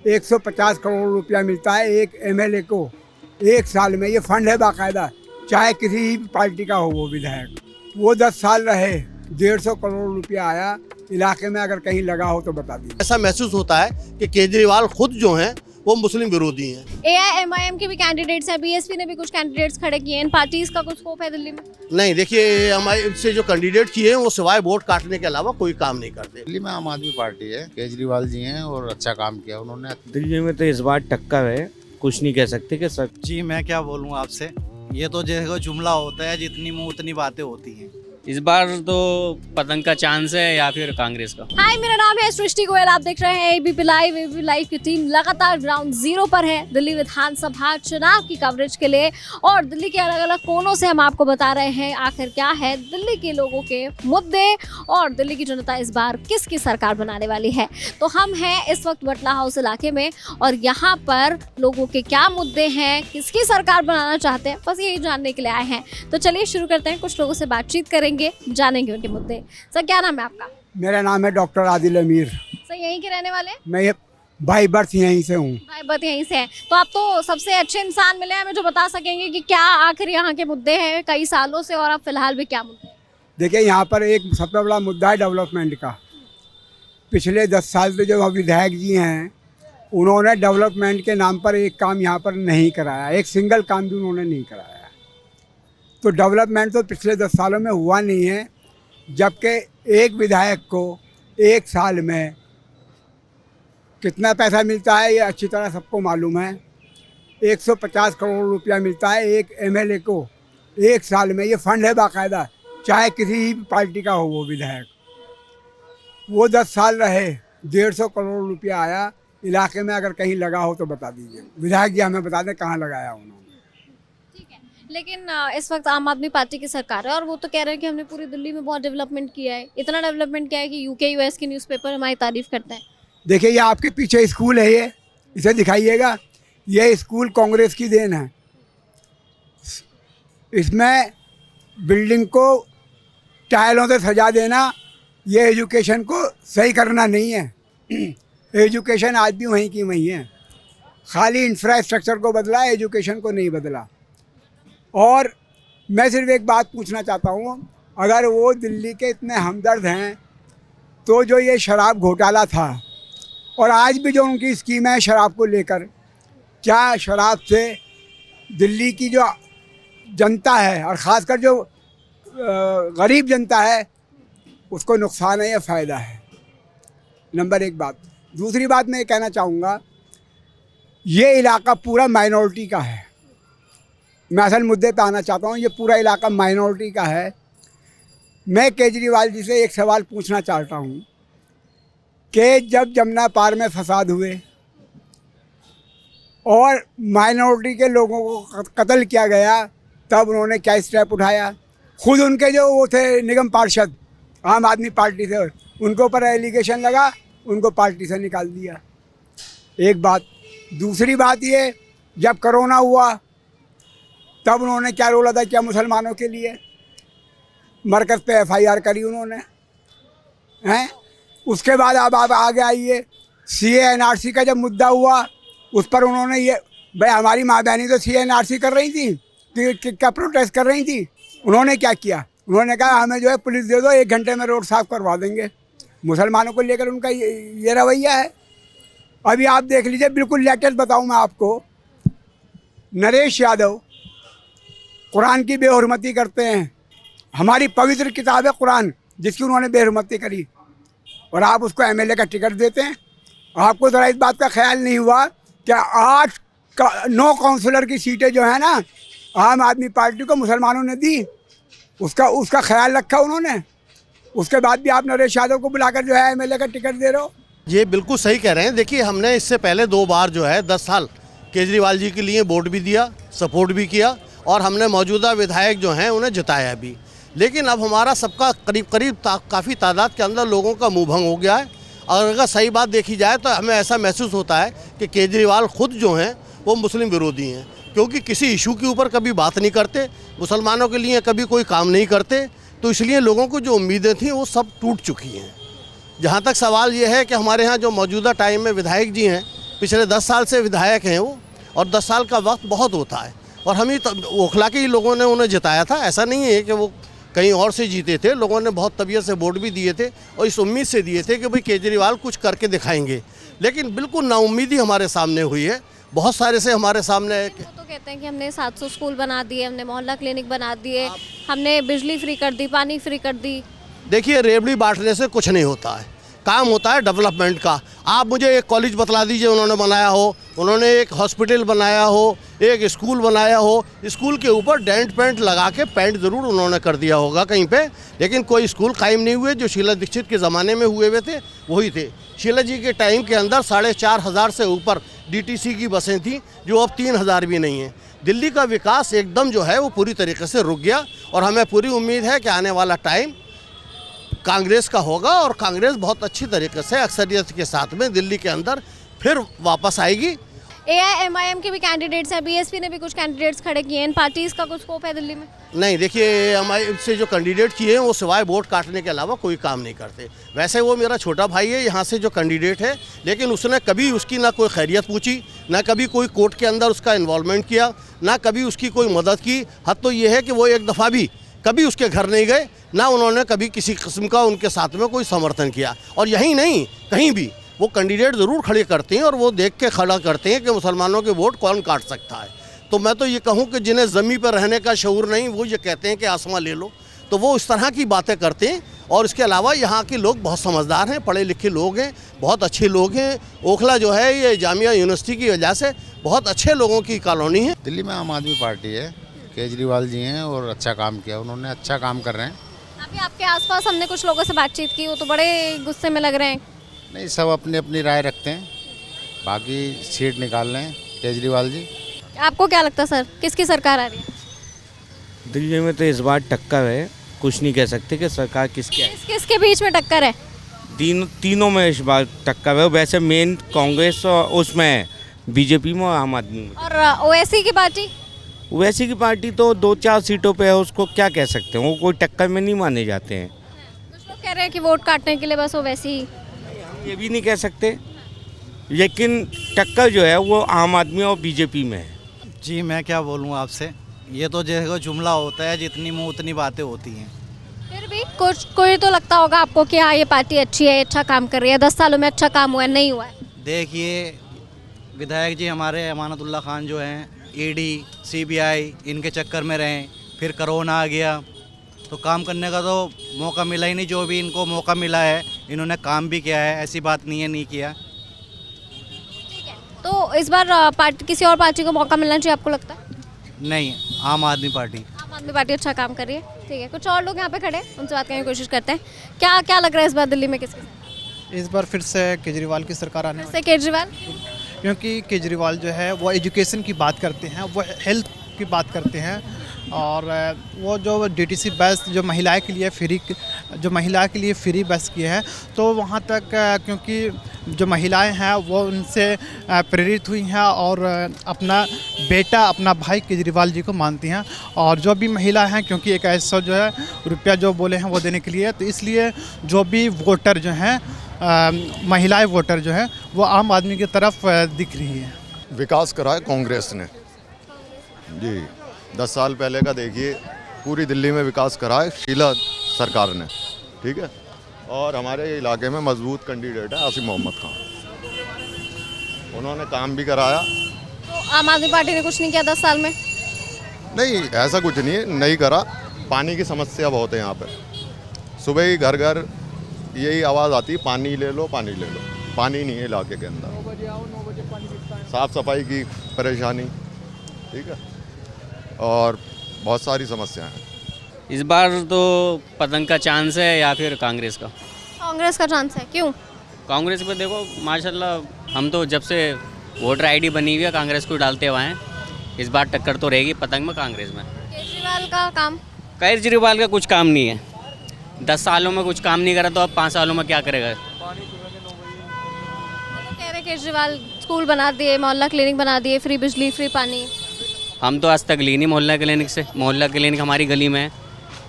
150 करोड़ रुपया मिलता है एक एमएलए को एक साल में। ये फंड है बाकायदा, चाहे किसी भी पार्टी का हो वो विधायक। वो 10 साल रहे, 150 करोड़ रुपया आया इलाके में, अगर कहीं लगा हो तो बता दीजिए। ऐसा महसूस होता है कि केजरीवाल खुद जो हैं वो मुस्लिम विरोधी हैं। AIMIM के भी कैंडिडेट्स हैं, बीएसपी ने भी कुछ कैंडिडेट्स खड़े किए हैं। इन पार्टीज का कुछ स्कोप है दिल्ली में? नहीं, देखिए हमारे से जो कैंडिडेट किए हैं वो सिवाय वोट काटने के अलावा कोई काम नहीं करते। दिल्ली में आम आदमी पार्टी है, केजरीवाल जी हैं और अच्छा काम किया उन्होंने। दिल्ली में तो इस बार टक्कर है, कुछ नहीं कह सकते कि सब। जी मैं क्या बोलूँ आपसे, ये तो जैसे जुमला होता है, जितनी मुंह उतनी बातें होती हैं। इस बार तो पतंग का चांस है या फिर कांग्रेस का। हाय, मेरा नाम है सृष्टि गोयल, आप देख रहे हैं एबीपी लाइव। एबीपी लाइव की टीम लगातार ग्राउंड जीरो पर है दिल्ली विधानसभा चुनाव की कवरेज के लिए, और दिल्ली के अलग अलग कोनों से हम आपको बता रहे हैं आखिर क्या है दिल्ली के लोगों के मुद्दे और दिल्ली की जनता इस बार किसकी सरकार बनाने वाली है। तो हम हैं इस वक्त बटला हाउस इलाके में, और यहाँ पर लोगों के क्या मुद्दे हैं, किसकी सरकार बनाना चाहते हैं, बस यही जानने के लिए आए हैं। तो चलिए शुरू करते हैं, कुछ लोगों से बातचीत करेंगे, जानेंगे उनके मुद्दे। सर क्या नाम है आपका? मेरा नाम है डॉक्टर आदिल अमीर। सर यहीं के रहने वाले? मैं ये बाई बर्थ यहीं से हूँ। भाई बात यहीं से है, तो आप तो सबसे अच्छे इंसान मिले हैं हमें जो बता सकेंगे कि क्या आखिर यहाँ के मुद्दे हैं कई सालों से, और अब फिलहाल भी क्या मुद्दे हैं? देखिए, यहाँ पर एक सबसे बड़ा मुद्दा है डेवलपमेंट का। पिछले 10 साल से जो विधायक जी हैं उन्होंने डेवलपमेंट के नाम पर एक काम यहाँ पर नहीं कराया, एक सिंगल काम भी उन्होंने नहीं कराया। तो डेवलपमेंट तो पिछले 10 सालों में हुआ नहीं है, जबकि एक विधायक को एक साल में कितना पैसा मिलता है ये अच्छी तरह सबको मालूम है। 150 करोड़ रुपया मिलता है एक एमएलए को एक साल में। ये फंड है बाकायदा, चाहे किसी भी पार्टी का हो वो विधायक। वो 10 साल रहे, 150 करोड़ रुपया आया इलाके में, अगर कहीं लगा हो तो बता दीजिए। विधायक जी हमें बता दें कहाँ लगाया उन्होंने। लेकिन इस वक्त आम आदमी पार्टी की सरकार है और वो तो कह रहे हैं कि हमने पूरी दिल्ली में बहुत डेवलपमेंट किया है। इतना डेवलपमेंट किया है कि यूके यूएस के न्यूज़पेपर हमारी तारीफ करते हैं। देखिए, ये आपके पीछे स्कूल है, ये इसे दिखाइएगा। ये स्कूल कांग्रेस की देन है। इसमें बिल्डिंग को टाइलों से सजा देना ये एजुकेशन को सही करना नहीं है। एजुकेशन आज भी वहीं की वहीं है, खाली इंफ्रास्ट्रक्चर को बदला, एजुकेशन को नहीं बदला। और मैं सिर्फ एक बात पूछना चाहता हूँ, अगर वो दिल्ली के इतने हमदर्द हैं तो जो ये शराब घोटाला था और आज भी जो उनकी स्कीम है शराब को लेकर, क्या शराब से दिल्ली की जो जनता है और ख़ासकर जो गरीब जनता है उसको नुकसान है या फ़ायदा है? नंबर एक बात। दूसरी बात मैं ये कहना चाहूँगा, ये इलाका पूरा माइनॉरिटी का है। मैं असल मुद्दे पे आना चाहता हूँ। ये पूरा इलाका माइनॉरिटी का है। मैं केजरीवाल जी से एक सवाल पूछना चाहता हूँ कि जब जमुना पार में फसाद हुए और माइनॉरिटी के लोगों को कत्ल किया गया, तब उन्होंने क्या स्टेप उठाया? खुद उनके जो वो थे निगम पार्षद आम आदमी पार्टी से, उनके ऊपर एलिगेशन लगा, उनको पार्टी से निकाल दिया। एक बात। दूसरी बात ये, जब कोरोना हुआ तब उन्होंने क्या रोल अदा किया मुसलमानों के लिए? मरकज़ पे FIR करी उन्होंने, हैं? उसके बाद अब आप आगे आइए, CA NRC का जब मुद्दा हुआ उस पर उन्होंने ये, भाई हमारी माँ बहनी तो CA NRC कर रही थी, क्या प्रोटेस्ट कर रही थी, उन्होंने क्या किया? उन्होंने कहा हमें जो है पुलिस दे दो, 1 घंटे में रोड साफ़ करवा देंगे। मुसलमानों को लेकर उनका ये रवैया है। अभी आप देख लीजिए, बिल्कुल लेटेस्ट बताऊँ मैं आपको, नरेश यादव कुरान की बेहुरमती करते हैं। हमारी पवित्र किताब है कुरान, जिसकी उन्होंने बेहुरमती करी, और आप उसको MLA का टिकट देते हैं। आपको ज़रा इस बात का ख्याल नहीं हुआ कि 9 काउंसलर की सीटें जो है ना आम आदमी पार्टी को मुसलमानों ने दी, उसका ख्याल रखा उन्होंने। उसके बाद भी आप नरेश यादव को बुलाकर जो है MLA का टिकट दे रहे हो। ये बिल्कुल सही कह रहे हैं। देखिए, हमने इससे पहले 2 बार जो है 10 साल केजरीवाल जी के लिए वोट भी दिया, सपोर्ट भी किया, और हमने मौजूदा विधायक जो हैं उन्हें जिताया भी। लेकिन अब हमारा सबका करीब काफ़ी तादाद के अंदर लोगों का मुँह भंग हो गया है। और अगर सही बात देखी जाए तो हमें ऐसा महसूस होता है कि केजरीवाल खुद जो हैं वो मुस्लिम विरोधी हैं, क्योंकि किसी इशू के ऊपर कभी बात नहीं करते, मुसलमानों के लिए कभी कोई काम नहीं करते। तो इसलिए लोगों को जो उम्मीदें थी वो सब टूट चुकी हैं। जहाँ तक सवाल ये है कि हमारे यहाँ जो मौजूदा टाइम में विधायक जी हैं पिछले 10 साल से विधायक हैं वो, और 10 साल का वक्त बहुत होता है। और हम ही ओखला के ही लोगों ने उन्हें जिताया था, ऐसा नहीं है कि वो कहीं और से जीते थे। लोगों ने बहुत तबीयत से वोट भी दिए थे और इस उम्मीद से दिए थे कि भाई केजरीवाल कुछ करके दिखाएंगे, लेकिन बिल्कुल नाउम्मीदी हमारे सामने हुई है। बहुत सारे से हमारे सामने वो तो कहते हैं कि हमने 700 स्कूल बना दिए, हमने मोहल्ला क्लिनिक बना दिए, हमने बिजली फ्री कर दी, पानी फ्री कर दी। देखिए, रेवड़ी बांटने से कुछ नहीं होता है, काम होता है डेवलपमेंट का। आप मुझे एक कॉलेज बतला दीजिए उन्होंने बनाया हो, उन्होंने एक हॉस्पिटल बनाया हो, एक स्कूल बनाया हो। स्कूल के ऊपर डेंट पेंट लगा के पेंट ज़रूर उन्होंने कर दिया होगा कहीं पे, लेकिन कोई स्कूल कायम नहीं हुए। जो शीला दीक्षित के ज़माने में हुए थे वही थे। शीला जी के टाइम के अंदर 4,500 से ऊपर DTC की बसें थी, जो अब 3,000 भी नहीं हैं। दिल्ली का विकास एकदम जो है वो पूरी तरीके से रुक गया, और हमें पूरी उम्मीद है कि आने वाला टाइम कांग्रेस का होगा, और कांग्रेस बहुत अच्छी तरीके से अक्सरियत के साथ में दिल्ली के अंदर फिर वापस आएगी। AIMIM के भी कैंडिडेट्स हैं, BSP ने भी कुछ कैंडिडेट्स खड़े किए हैं। इन पार्टीज का कुछ स्कोप है दिल्ली में? नहीं, देखिए, हमारे से जो कैंडिडेट किए हैं वो सिवाय वोट काटने के अलावा कोई काम नहीं करते। वैसे वो मेरा छोटा भाई है यहाँ से जो कैंडिडेट है, लेकिन उसने कभी उसकी ना कोई खैरियत पूछी, ना कभी कोई कोर्ट के अंदर उसका इन्वॉल्वमेंट किया, ना कभी उसकी कोई मदद की। हद तो ये है कि वो एक दफ़ा भी कभी उसके घर नहीं गए, ना उन्होंने कभी किसी किस्म का उनके साथ में कोई समर्थन किया। और यही नहीं, कहीं भी वो कैंडिडेट ज़रूर खड़े करते हैं और वो देख के खड़ा करते हैं कि मुसलमानों के वोट कौन काट सकता है। तो मैं तो ये कहूँ कि जिन्हें ज़मीन पर रहने का शऊर नहीं, वो ये कहते हैं कि आसमां ले लो, तो वो इस तरह की बातें करते हैं। और इसके अलावा यहाँ के लोग बहुत समझदार हैं, पढ़े लिखे लोग हैं, बहुत अच्छे लोग हैं। ओखला जो है ये जामिया यूनिवर्सिटी की वजह से बहुत अच्छे लोगों की कॉलोनी है। दिल्ली में आम आदमी पार्टी है, केजरीवाल जी हैं और अच्छा काम किया उन्होंने, अच्छा काम कर रहे हैं। अभी आपके आसपास हमने कुछ लोगों से बातचीत की, वो तो बड़े गुस्से में लग रहे हैं। नहीं, सब अपनी अपनी राय रखते हैं, बाकी सीट निकाल रहे हैं केजरीवाल जी। आपको क्या लगता है सर, किसकी सरकार आ रही है? दिल्ली में तो इस बार टक्कर है, कुछ नहीं कह सकते कि सरकार किसकी है। किसके बीच में टक्कर है? तीनों में इस बार टक्कर है। वैसे मेन कांग्रेस और उसमें है, BJP में और आम आदमी में। और ओवैसी की पार्टी? ओवैसी की पार्टी तो 2-4 सीटों पे है, उसको क्या कह सकते हैं, वो कोई टक्कर में नहीं माने जाते हैं। कुछ लोग कह रहे हैं कि वोट काटने के लिए बस ओवैसी ही। ये भी नहीं कह सकते, लेकिन टक्कर जो है वो आम आदमी और BJP में है। जी मैं क्या बोलूँ आपसे, ये तो जैसे जुमला होता है, जितनी मुँह उतनी बातें होती हैं। फिर भी कुछ कोई तो लगता होगा आपको कि हाँ ये पार्टी अच्छी है, अच्छा काम कर रही है, 10 सालों में अच्छा काम हुआ है, नहीं हुआ है? देखिए, विधायक जी हमारे अमानतुल्लाह खान जो हैं, ED CBI इनके चक्कर में रहे, फिर कोरोना आ गया, तो काम करने का तो मौका मिला ही नहीं। जो भी इनको मौका मिला है इन्होंने काम भी किया है, ऐसी बात नहीं है नहीं किया। तो इस बार पार्टी, किसी और पार्टी को मौका मिलना चाहिए आपको लगता है? नहीं, आम आदमी पार्टी। आम आदमी पार्टी अच्छा काम कर रही है, ठीक है। कुछ और लोग यहाँ पे खड़े हैं, उनसे बात करने की कोशिश करते हैं। क्या क्या लग रहा है इस बार दिल्ली में किसके? इस बार फिर से केजरीवाल की सरकार आने से केजरीवाल? क्योंकि केजरीवाल जो है वो एजुकेशन की बात करते हैं, वो हेल्थ की बात करते हैं, और वो जो DTC बस जो महिलाएं के लिए फ्री बस किए हैं, तो वहाँ तक क्योंकि जो महिलाएं हैं वो उनसे प्रेरित हुई हैं और अपना बेटा, अपना भाई केजरीवाल जी को मानती हैं। और जो भी महिला हैं, क्योंकि 2100 जो है रुपया जो बोले हैं वो देने के लिए, तो इसलिए जो भी वोटर जो हैं, महिलाएं वोटर जो है वो आम आदमी की तरफ दिख रही है। विकास करा है कांग्रेस ने जी, 10 साल पहले का देखिए, पूरी दिल्ली में विकास करा है शीला सरकार ने, ठीक है। और हमारे इलाके में मजबूत कैंडिडेट है आसिफ मोहम्मद खान, उन्होंने काम भी कराया। तो आम आदमी पार्टी ने कुछ नहीं किया 10 साल में? नहीं, ऐसा कुछ नहीं है, नहीं करा। पानी की समस्या बहुत है यहाँ पर, सुबह ही घर घर यही आवाज़ आती है, पानी ले लो, पानी ले लो। पानी नहीं है इलाके के अंदर, साफ़ सफाई की परेशानी, ठीक है, और बहुत सारी समस्याएं हैं। इस बार तो पतंग का चांस है या फिर कांग्रेस का? कांग्रेस का चांस है, क्यों? कांग्रेस पे देखो माशाल्लाह, हम तो जब से वोटर ID बनी हुई है कांग्रेस को डालते हुए हैं। इस बार टक्कर तो रहेगी पतंग में कांग्रेस में। केजरीवाल का काम? केजरीवाल का कुछ काम नहीं है, 10 सालों में कुछ काम नहीं करा, तो अब 5 सालों में क्या करेगा? तो कह रहे केजरीवाल स्कूल बना दिए, मोहल्ला क्लिनिक बना दिए, फ्री बिजली, फ्री पानी। हम तो आज तक ली नहीं मोहल्ला क्लिनिक से। मोहल्ला क्लिनिक हमारी गली में है,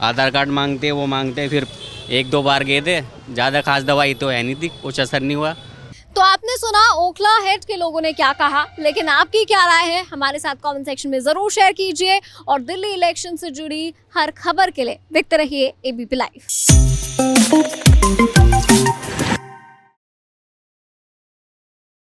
आधार कार्ड मांगते हैं, वो मांगते हैं, फिर 1-2 बार गए थे, ज़्यादा खास दवाई तो है नहीं थी, कुछ असर नहीं हुआ। तो आपने सुना ओखला हेड के लोगों ने क्या कहा, लेकिन आपकी क्या राय है हमारे साथ कमेंट सेक्शन में जरूर शेयर कीजिए। और दिल्ली इलेक्शन से जुड़ी हर खबर के लिए देखते रहिए एबीपी लाइव।